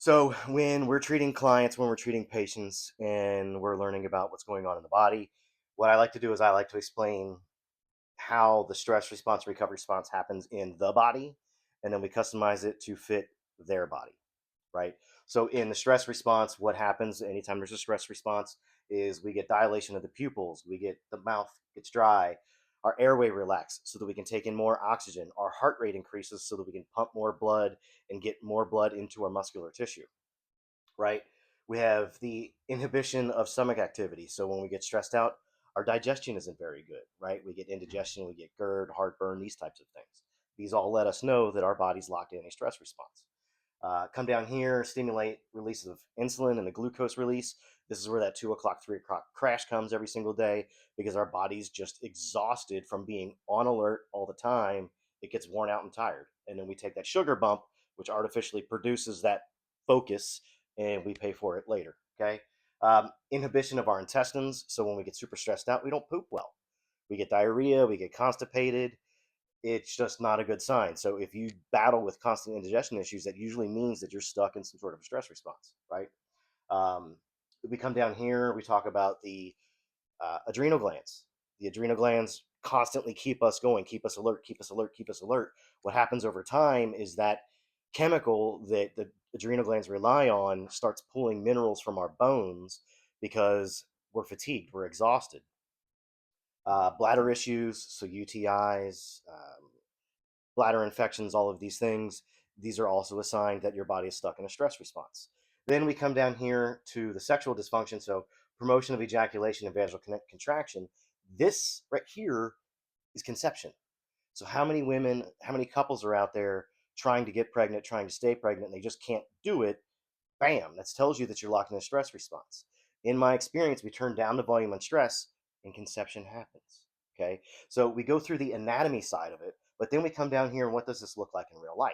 So when we're treating clients, when we're treating patients, and we're learning about what's going on in the body, what I like to do is I like to explain how the stress response, recovery response happens in the body, and then we customize it to fit their body, right? So in the stress response, what happens anytime there's a stress response is we get dilation of the pupils, we get the mouth gets dry, our airway relaxes so that we can take in more oxygen, our heart rate increases so that we can pump more blood and get more blood into our muscular tissue, right? We have the inhibition of stomach activity. So when we get stressed out, our digestion isn't very good, right? We get indigestion, we get GERD, heartburn, these types of things. These all let us know that our body's locked in a stress response. Come down here, stimulate release of insulin and the glucose release. This is where that 2 o'clock, 3 o'clock crash comes every single day because our body's just exhausted from being on alert all the time. It gets worn out and tired. And then we take that sugar bump, which artificially produces that focus, and we pay for it later. Okay. Inhibition of our intestines. So when we get super stressed out, we don't poop well. We get diarrhea, we get constipated. It's just not a good sign. So if you battle with constant indigestion issues, that usually means that you're stuck in some sort of a stress response, right? Um, we come down here, we talk about the adrenal glands. The adrenal glands constantly keep us going, keep us alert, keep us alert, keep us alert. What happens over time is that chemical that the adrenal glands rely on starts pulling minerals from our bones because we're fatigued, we're exhausted. Bladder issues, so UTIs, bladder infections, all of these things, these are also a sign that your body is stuck in a stress response. Then we come down here to the sexual dysfunction, so promotion of ejaculation and vaginal contraction. This right here is conception. So how many women, how many couples are out there trying to get pregnant, trying to stay pregnant, and they just can't do it? Bam, that tells you that you're locked in a stress response. In my experience, we turn down the volume on stress and conception happens. Okay, so we go through the anatomy side of it, but then we come down here and what does this look like in real life?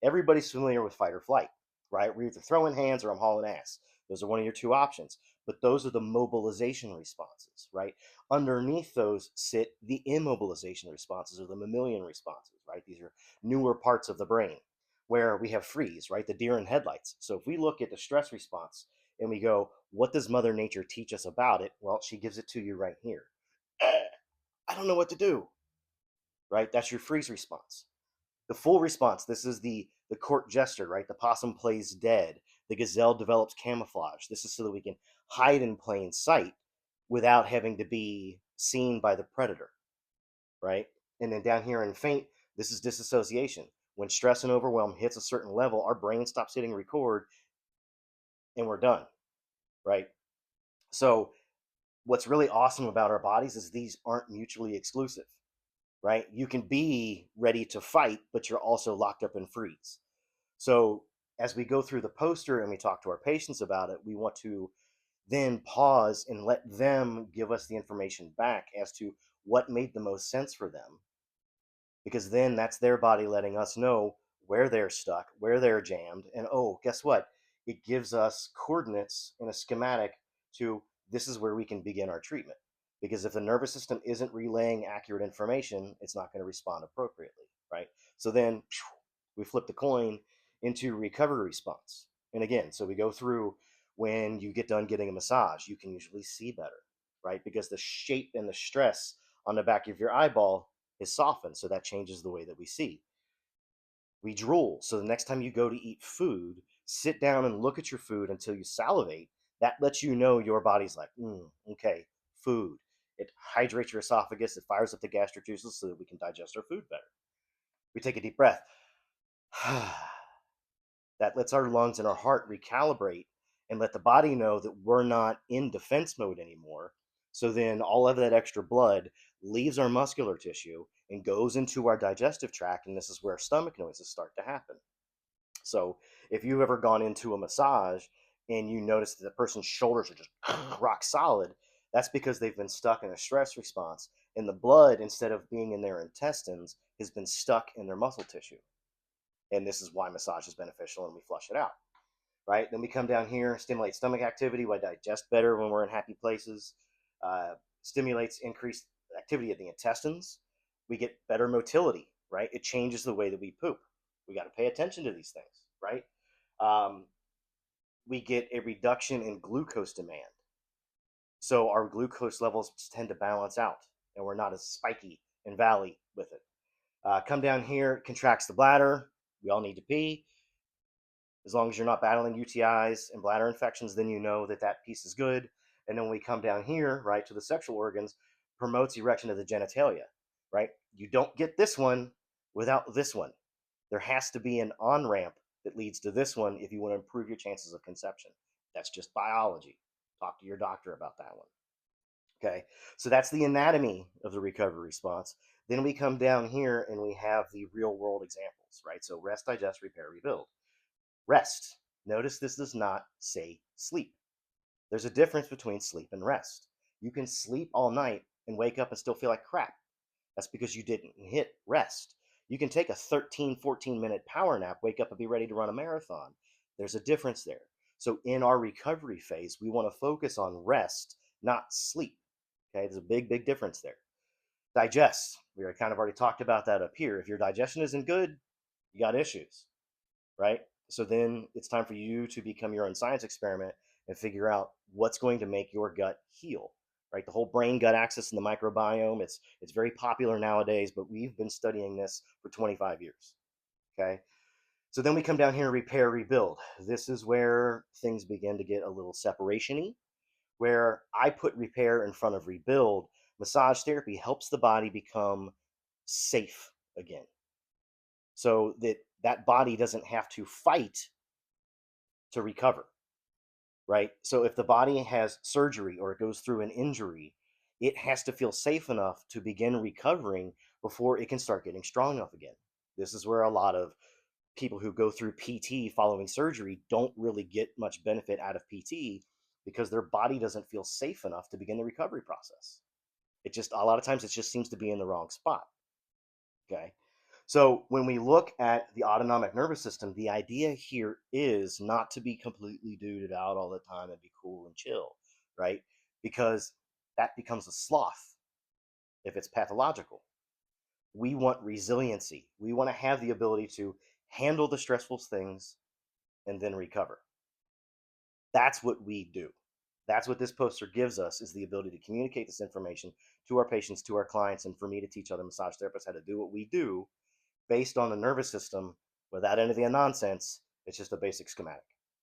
Everybody's familiar with fight or flight, right? We're either throwing hands or I'm hauling ass. Those are one of your two options, but those are the mobilization responses, right? Underneath those sit the immobilization responses or the mammalian responses, right? These are newer parts of the brain where we have freeze, right? The deer in headlights. So if we look at the stress response and we go, what does Mother Nature teach us about it? Well, she gives it to you right here. I don't know what to do, right? That's your freeze response. The full response, this is the court jester, right? The possum plays dead. The gazelle develops camouflage. This is so that we can hide in plain sight without having to be seen by the predator, right? And then down here in faint, this is disassociation. When stress and overwhelm hits a certain level, our brain stops hitting record and we're done, right? So, what's really awesome about our bodies is these aren't mutually exclusive, right? You can be ready to fight, but you're also locked up in freeze. So, as we go through the poster and we talk to our patients about it, we want to then pause and let them give us the information back as to what made the most sense for them, because then that's their body letting us know where they're stuck, where they're jammed, and oh, guess what? It gives us coordinates in a schematic to this is where we can begin our treatment. Because if the nervous system isn't relaying accurate information, it's not going to respond appropriately, right? So then we flip the coin into recovery response. And again, so we go through when you get done getting a massage, you can usually see better, right? Because the shape and the stress on the back of your eyeball is softened, so that changes the way that we see. We drool, so the next time you go to eat food, sit down and look at your food until you salivate. That lets you know your body's like, okay, food. It hydrates your esophagus, it fires up the gastric juices so that we can digest our food better. We take a deep breath. That lets our lungs and our heart recalibrate and let the body know that we're not in defense mode anymore. So then all of that extra blood leaves our muscular tissue and goes into our digestive tract, and this is where stomach noises start to happen. So if you've ever gone into a massage and you notice that the person's shoulders are just rock solid, that's because they've been stuck in a stress response, and the blood, instead of being in their intestines, has been stuck in their muscle tissue. And this is why massage is beneficial, and we flush it out, right? Then we come down here, stimulate stomach activity, we digest better when we're in happy places, stimulates increased activity of the intestines. We get better motility, right? It changes the way that we poop. We got to pay attention to these things, right? Um, we get a reduction in glucose demand. So our glucose levels tend to balance out and we're not as spiky and valley with it. Come down here, contracts the bladder. We all need to pee. As long as you're not battling UTIs and bladder infections, then you know that that piece is good. And then when we come down here, right, to the sexual organs, promotes erection of the genitalia, right? You don't get this one without this one. There has to be an on ramp that leads to this one if you want to improve your chances of conception. That's just biology. Talk to your doctor about that one. Okay, so that's the anatomy of the recovery response. Then we come down here and we have the real world examples, right? So rest, digest, repair, rebuild. Rest. Notice this does not say sleep. There's a difference between sleep and rest. You can sleep all night and wake up and still feel like crap. That's because you didn't hit rest. You can take a 13, 14-minute power nap, wake up and be ready to run a marathon. There's a difference there. So in our recovery phase, we want to focus on rest, not sleep. Okay, there's a big, big difference there. Digest. We kind of already talked about that up here. If your digestion isn't good, you got issues, right? So then it's time for you to become your own science experiment and figure out what's going to make your gut heal, right? The whole brain gut axis and the microbiome, it's very popular nowadays, but we've been studying this for 25 years, okay? So then we come down here and repair, rebuild. This is where things begin to get a little separation-y, where I put repair in front of rebuild. Massage therapy helps the body become safe again, so that that body doesn't have to fight to recover, right? So if the body has surgery or it goes through an injury, it has to feel safe enough to begin recovering before it can start getting strong enough again. This is where a lot of people who go through PT following surgery don't really get much benefit out of PT because their body doesn't feel safe enough to begin the recovery process. It just, a lot of times, it just seems to be in the wrong spot. Okay. So when we look at the autonomic nervous system, the idea here is not to be completely duded out all the time and be cool and chill, right? Because that becomes a sloth if it's pathological. We want resiliency. We want to have the ability to handle the stressful things and then recover. That's what we do. That's what this poster gives us, is the ability to communicate this information to our patients, to our clients, and for me to teach other massage therapists how to do what we do based on the nervous system without any of the nonsense. It's just a basic schematic.